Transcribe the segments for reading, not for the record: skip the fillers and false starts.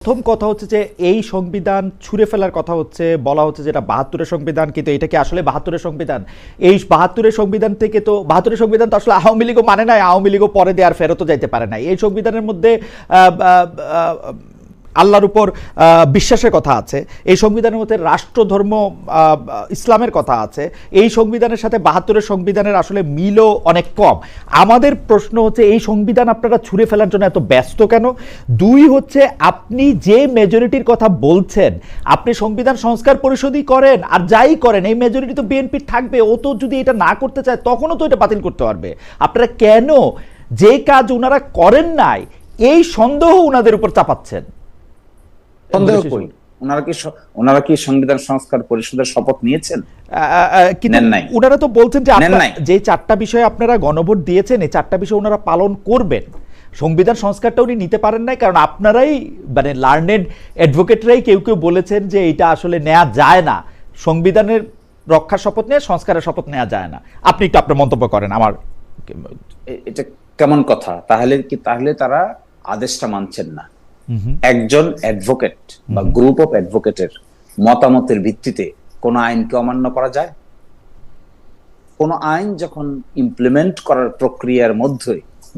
প্রথম কথা হচ্ছে যে এই সংবিধান ছুঁড়ে ফেলার কথা হচ্ছে, বলা হচ্ছে যেটা ৭২-এর সংবিধান, কিন্তু এটা কি আসলে ৭২-এর সংবিধান? এই ৭২-এর সংবিধান থেকে তো ৭২-এর সংবিধান তো আসলে আওয়ামী লীগও মানে নাই, আওয়ামী লীগও পরে দেওয়ার ফেরতও যাইতে পারে না। এই সংবিধানের মধ্যে আল্লাহর উপর বিশ্বাসের কথা আছে, এই সংবিধানের মধ্যে রাষ্ট্রধর্ম ইসলামের কথা আছে। এই সংবিধানের সাথে ৭২-এর সংবিধানের আসলে মিলও অনেক কম। আমাদের প্রশ্ন হচ্ছে এই সংবিধান আপনারা ছুঁড়ে ফেলার জন্য এত ব্যস্ত কেন? দুই হচ্ছে, আপনি যে মেজরিটির কথা বলছেন, আপনি সংবিধান সংস্কার পরিষদই করেন আর যাই করেন, এই মেজরিটি তো বিএনপির থাকবে। ও তো যদি এটা না করতে চায় তখনও তো এটা বাতিল করতে পারবে। আপনারা কেন যে কাজ ওনারা করেন নাই এই সন্দেহ ওনাদের উপর চাপাচ্ছেন? সন্দেহ করি। ওনারা কি সংবিধান সংস্কার পরিষদের শপথ নিয়েছেন? ওনারা তো বলছেন যে ৪টা বিষয়ে আপনারা গণভোট দিয়েছেন, এই ৪টা বিষয় ওনারা পালন করবেন। সংবিধান সংস্কারটা উনি নিতে পারেন নাই কারণ আপনারাই, মানে লার্নেড অ্যাডভোকেটরাই কেউ কেউ বলেছেন যে এটা আসলে নেওয়া যায় না, সংবিধানের রক্ষার শপথ নিয়ে সংস্কারের শপথ নেওয়া যায় না। আপনি একটু আপনার মন্তব্য করেন। আমার এটা কেমন কথা? তাহলে তারা আদেশটা মানছেন না। একজন অ্যাডভোকেট বা গ্রুপ অফ অ্যাডভোকেটের মতামতের ভিত্তিতে কোন আইনকে অমান্য করা যায়? কোন আইন যখন ইমপ্লিমেন্ট করার প্রক্রিয়ার মধ্যে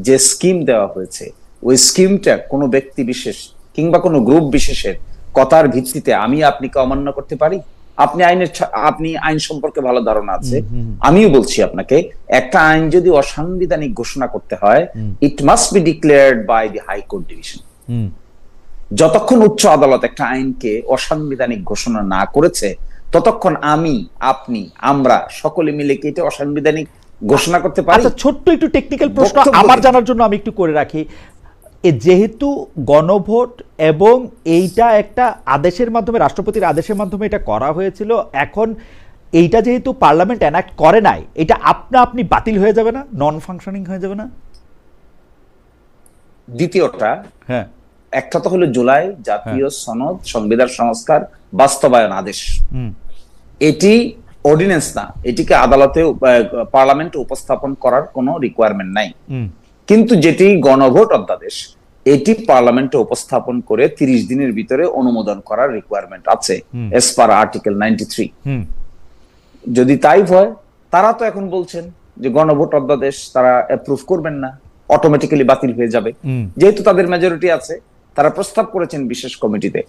যে স্কিম দেওয়া হয়েছে, ওই স্কিমটা কোনো ব্যক্তি বিশেষ কিংবা কোনো গ্রুপ বিশেষের কথার ভিত্তিতে আমি আপনাকে অমান্য করতে পারি? আপনি আইন সম্পর্কে ভালো ধারণা আছে, আমিও বলছি আপনাকে, একটা আইন যদি অসাংবিধানিক ঘোষণা করতে হয়, it must be declared by the high court division. যতক্ষণ উচ্চ আদালত একটা আইনকে অসাংবিধানিক ঘোষণা না করেছে, ততক্ষণ আমরা সকলে মিলে কি এটা অসাংবিধানিক ঘোষণা করতে পারি? আচ্ছা, ছোট্ট একটু টেকনিক্যাল প্রশ্ন আমার জানার জন্য আমি একটু করে রাখি। যেহেতু গণভোট এবং এইটা একটা আদেশের মাধ্যমে, রাষ্ট্রপতির আদেশের মাধ্যমে এটা করা হয়েছিল, এখন এইটা যেহেতু পার্লামেন্ট এনাক্ট করে নাই, এটা আপনি বাতিল হয়ে যাবে না, নন ফাংশনিং হয়ে যাবে না? দ্বিতীয়টা, হ্যাঁ, একটা তো হলো জুলাই জাতীয় সনদ সংবিধান সংস্কার বাস্তবায়ন আদেশ। এটি অর্ডিন্যান্স না, এটিকে আদালতে পার্লামেন্টে উপস্থাপন করার কোনো রিকোয়ারমেন্ট নাই। কিন্তু যেটি গণভোট অধ্যাদেশ, এটি পার্লামেন্টে উপস্থাপন করে 30 দিনের ভিতরে অনুমোদন করার রিকোয়ারমেন্ট আছে এস পার আর্টিকেল 93। যদি তাই হয়, তারা তো এখন বলছেন যে গণভোট অধ্যাদেশ তারা অ্যাপ্রুভ করবেন না, অটোমেটিক্যালি বাতিল হয়ে যাবে। যেহেতু তাদের মেজরিটি আছে, তারা প্রস্তাব করেছেন বিশেষ কমিটিতে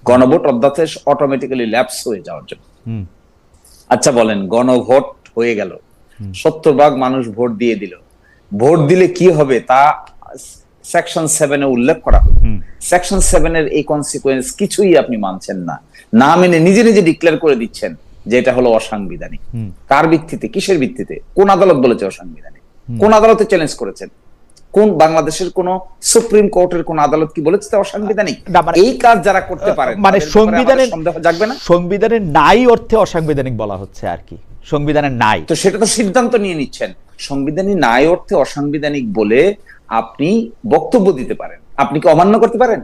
গণভোট অধ্যাদেশ অটোমেটিক্যালি ল্যাপস হয়ে যাওয়ার জন্য। আচ্ছা বলেন, গণভোট হয়ে গেল, 70% মানুষ ভোট দিয়ে দিল, ভোট দিলে কি হবে তা সেকশন 7 এ উল্লেখ করা হবে। সেকশন 7 এর এই কনসিকুয়েন্স কিছুই আপনি মানছেন না, না মেনে নিজে নিজে ডিক্লেয়ার করে দিচ্ছেন যে এটা হলো অসাংবিধানিক। কার ভিত্তিতে, কিসের ভিত্তিতে, কোন আদালত বলেছে অসাংবিধানিক? কোন আদালতে চ্যালেঞ্জ করেছেন? কোন বাংলাদেশের কোন সুপ্রিম কোর্টের কোন আদালত কি বলেছে অসাংবিধানিক? এই কাজ যারা করতে পারে, মানে সংবিধানের সন্দেহ জাগবে না? সংবিধানের নাই অর্থে অসাংবিধানিক বলা হচ্ছে আর কি, সংবিধানের নাই, তো সেটা তো সিদ্ধান্ত নিয়ে নিচ্ছেন। সংবিধানের নাই অর্থে অসাংবিধানিক বলে আপনি বক্তব্য দিতে পারেন, আপনি কি অমান্য করতে পারেন?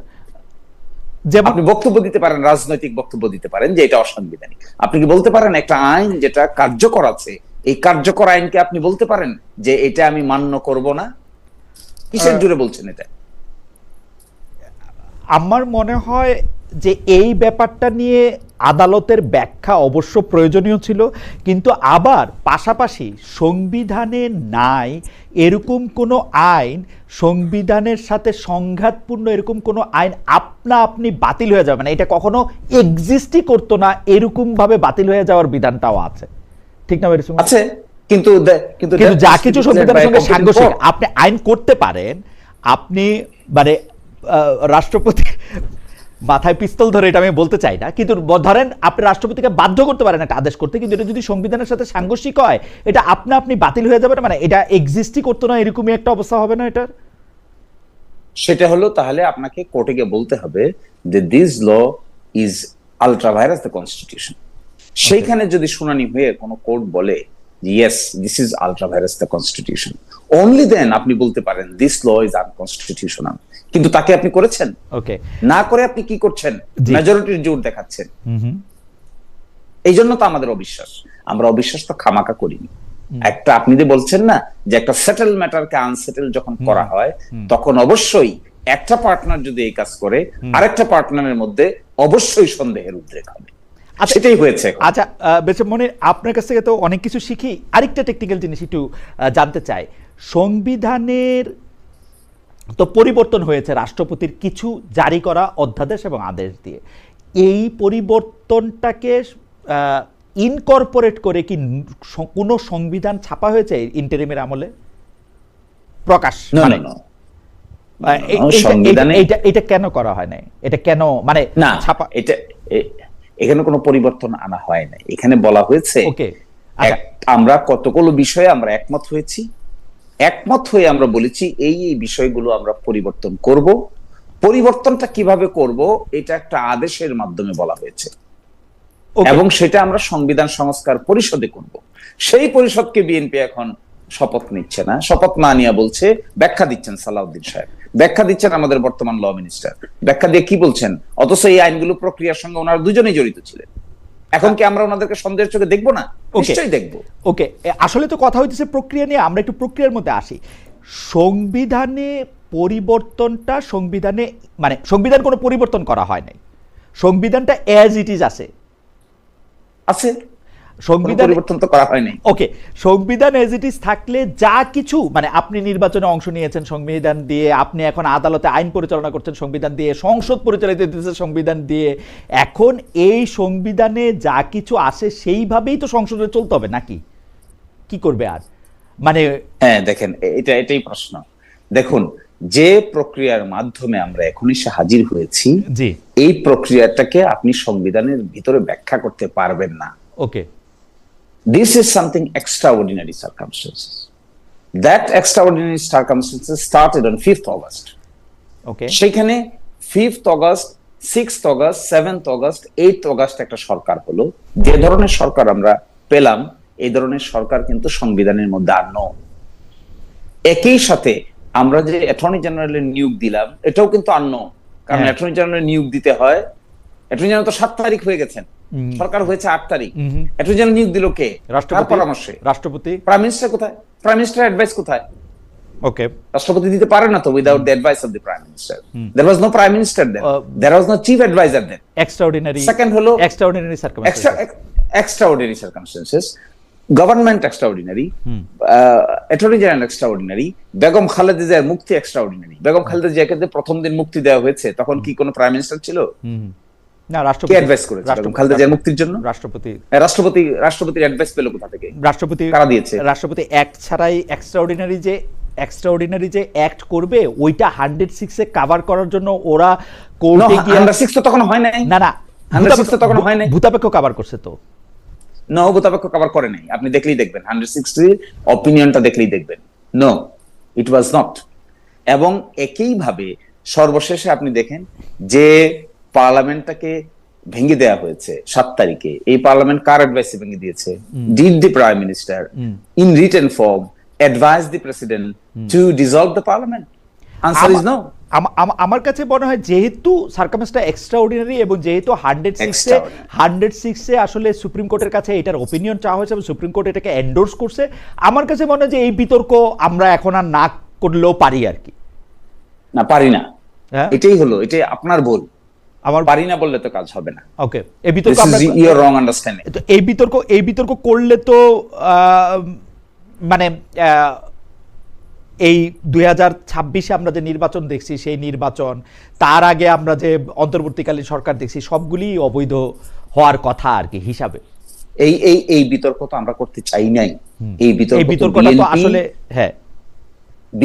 আপনি বক্তব্য দিতে পারেন, রাজনৈতিক বক্তব্য দিতে পারেন যে এটা অসাংবিধানিক। আপনি কি বলতে পারেন একটা আইন যেটা কার্যকর আছে, এই কার্যকর আইনকে আপনি বলতে পারেন যে এটা আমি মান্য করব না? কিসের জোরে বলছেন এটা? আমার মনে হয় যে এই ব্যাপারটা নিয়ে আদালতের ব্যাখ্যা অবশ্য প্রয়োজনীয় ছিল, কিন্তু আবার পাশাপাশি সংবিধানে নাই এরকম কোনো আইন, সংবিধানের সাথে সংঘাতপূর্ণ এরকম কোনো আইন আপনি বাতিল হয়ে যাবে না, এটা কখনো এক্সিস্টই করতো না, এরকম ভাবে বাতিল হয়ে যাওয়ার বিধানটাও আছে, ঠিক না? আছে, কিন্তু যা কিছু সংবিধানের সঙ্গে সাংঘর্ষিক আপনি আইন করতে পারেন, আপনি মানে রাষ্ট্রপতি মাথায় পিস্তল ধরে, এটা আমি বলতে চাই না, কিন্তু ধরেন আপনি রাষ্ট্রপতিকে বাধ্য করতে পারেন একটা আদেশ করতে, কিন্তু এটা যদি সংবিধানের সাথে সাংঘর্ষিক হয়, এটা আপনি বাতিল হয়ে যাবে না, মানে এটা এক্সিস্টই করতো না, এরকমই একটা অবস্থা হবে না এটার? সেটা হলো, তাহলে আপনাকে কোর্টে গিয়ে বলতে হবে যে this law is ultra vires the constitution. সেইখানে যদি শুনানি হয়ে কোনো কোর্ট বলে yes, this is ultra virus the constitution, only then আপনি বলতে পারেন this law is unconstitutional। কিন্তু তাকে আপনি করেছেন? ওকে, না করে আপনি কি করছেন? মেজরিটির জোর দেখাচ্ছেন। এই জন্য তো আমাদের অবিশ্বাস, আমরা অবিশ্বাস তো খামাকা করিনি। একটা আপনি যে বলছেন না যে একটা সেটেল ম্যাটারকে আনসেটেল যখন করা হয়, তখন অবশ্যই একটা পার্টনার যদি এই কাজ করে আরেকটা পার্টনারের মধ্যে অবশ্যই সন্দেহের উদ্রেক হবে। সেটাই হয়েছে এখন। আচ্ছা বেচম মনির, আপনার কাছ থেকে তো অনেক কিছু শিখি, আরেকটা টেকনিক্যাল জিনিস একটু জানতে চাই। সংবিধানের তো পরিবর্তন হয়েছে রাষ্ট্রপতির কিছু জারি করা অধ্যাদেশ এবং আদেশ দিয়ে। এই পরিবর্তনটাকে ইনকর্পোরেট করে কি কোনো সংবিধান ছাপা হয়েছে ইন্টারিমের আমলে প্রকাশ? মানে এটা কেন করা হয় নাই? এটা কেন মানে না ছাপা? এখানে কোনো পরিবর্তন আনা হয় না। এখানে বলা হয়েছে ওকে, আমরা কতগুলো বিষয়ে আমরা একমত হয়েছি, একমত হয়ে আমরা বলেছি এই এই বিষয়গুলো আমরা পরিবর্তন করব। পরিবর্তনটা কিভাবে করব এটা একটা আদেশের মাধ্যমে বলা হয়েছে এবং সেটা আমরা সংবিধান সংস্কার পরিষদে করব। সেই পরিষদকে বিএনপি এখন শপথ নিচ্ছে না, শপথ না নিয়ে বলছে, ব্যাখ্যা দিচ্ছেন সালাউদ্দিন সাহেব, ব্যাখ্যা দিচ্ছেন আমাদের বর্তমান ল মিনিস্টার, ব্যাখ্যা দিয়ে কি বলছেন, অথচ এই আইনগুলো প্রক্রিয়ার সঙ্গে ওনারা দুজনেই জড়িত ছিলেন। এখন কি আমরা ওনাদেরকে সন্দেহের চোখে দেখবো না? নিশ্চয়ই দেখবো। ওকে, আসলে তো কথা হইতেছে প্রক্রিয়া নিয়ে, আমরা একটু প্রক্রিয়ার মধ্যে আসি। সংবিধানে পরিবর্তনটা সংবিধানে মানে সংবিধান কোনো পরিবর্তন করা হয় নাই, সংবিধানটা অ্যাজ ইট ইজ আছে। সংবিধান পরিবর্তন তো করা হয়নি। ওকে, সংবিধান এজ ইট ইজ থাকলে যা কিছু মানে আপনি নির্বাচনে অংশ নিয়েছেন সংবিধান দিয়ে, আপনি এখন আদালতে আইন পরিচালনা করছেন সংবিধান দিয়ে, সংসদ পরিচালিত হচ্ছে সংবিধান দিয়ে, এখন এই সংবিধানে যা কিছু আসে সেইভাবেই তো সংসদে চলতে হবে নাকি? কি করবে আর? মানে হ্যাঁ, দেখেন এটাই প্রশ্ন। দেখুন, যে প্রক্রিয়ার মাধ্যমে আমরা এখন এসে হাজির হয়েছি, এই প্রক্রিয়াটাকে আপনি সংবিধানের ভিতরে ব্যাখ্যা করতে পারবেন না। ওকে, this is something extraordinary circumstances. That extraordinary circumstances started on 5th August. Okay. সেখানে 5th August, 6th August, 7th August, 8th August একটা সরকার হলো। যে ধরনের সরকার আমরা পেলাম, এই ধরনের সরকার কিন্তু সংবিধানের মধ্যে আর নয়। একই সাথে আমরা যে অ্যাটর্নি জেনারেলের নিয়োগ দিলাম, এটাও কিন্তু আর নয়, কারণ অ্যাটর্নি জেনারেলের নিয়োগ দিতে হয়, অ্যাটর্নি জেনারেল তো 7 তারিখ হয়ে গেছেন, সরকার হয়েছে 8 তারিখ। অ্যাটর্নি জেনারেল নিয়োগ দিল কে? রাষ্ট্রপতির পরামর্শে। রাষ্ট্রপতি। প্রাইম মিনিস্টার কোথায়? প্রাইম মিনিস্টার অ্যাডভাইস কোথায়? ওকে, রাষ্ট্রপতি দিতে পারে না তো without the advice of the prime minister. There was no prime minister then, there was no chief adviser then. Extraordinary, second হলো extraordinary circumstances, government extraordinary, attorney general extraordinary, Begum Khaleda জিয়ার মুক্তি extraordinary. Begum Khaleda জিয়াকে প্রথম দিন মুক্তি দেওয়া হয়েছে, তখন কি কোনো প্রাইম মিনিস্টার ছিল? না, রাষ্ট্রপতি অ্যাডভাইস করেছে খালেদা জিয়ার মুক্তির জন্য। রাষ্ট্রপতির অ্যাডভাইস পেল কোথা থেকে? রাষ্ট্রপতি কারা দিয়েছে? রাষ্ট্রপতি অ্যাক্ট ছাড়াই এক্সট্রাঅর্ডিনারি যে অ্যাক্ট করবে ওইটা 106 এ কভার করার জন্য ওরা কোর্টে গিয়ে 106 তো তখন হয় নাই। না 106 তো তখন হয় নাই, ভূতাপেক্ষ কভার করছে তো। নো, ভূতাপেক্ষ কভার করে নাই, আপনি দেখলেই দেখবেন 160 অপিনিয়নটা দেখলেই দেখবেন। No, it was not. এবং একই ভাবে সর্বশেষে আপনি দেখেন যে পার্লামেন্টটাকে ভেঙে দেওয়া হয়েছে 7 তারিখে, এই পার্লামেন্ট কার অ্যাডভাইসে ভেঙে দিয়েছে? Did the prime minister in written form advise the president to dissolve the parliament? Answer is no. আমার কাছে মনে হয় যেহেতু সার্কামস্টেন্সটা এক্সট্রাঅর্ডিনারি এবং যেহেতু 106 এ আসলে সুপ্রিম কোর্টের কাছে এটার ওপিনিয়ন চাওয়া হয়েছে এবং সুপ্রিম কোর্ট এটাকে এন্ডোর্স করছে, আমার কাছে মনে হয় যে এই বিতর্ক আমরা এখন আর না করলেও পারি আর কি। না, পারি না, এটাই হলো, এটাই আপনার ভুল। আমার পারি না বললে তো কাজ হবে না। ওকে, এই বিতর্ক আমরা ইউর রং আন্ডারস্ট্যান্ডিং। এই বিতর্ক করলে তো মানে এই 2026-এ আমরা যে নির্বাচন দেখছি, সেই নির্বাচন, তার আগে আমরা যে অন্তর্বর্তীকালীন সরকার দেখছি, সবগুলি অবৈধ হওয়ার কথা আর কি হিসাবে। এই বিতর্ক তো আমরা করতে চাই নাই। এই বিতর্কটা তো আসলে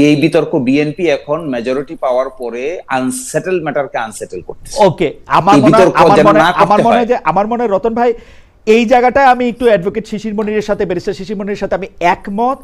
এই বিতর্ক বিএনপি এখন মেজরিটি পাওয়ার পরে আনসেটেল ম্যাটারকে আনসেটেল করতেছে। ওকে, আমার মনে হয় রতন ভাই এই জায়গাটায় আমি একটু অ্যাডভোকেট শিশির মনিরের সাথে, ব্যারিস্টার শিশির মনিরের সাথে আমি একমত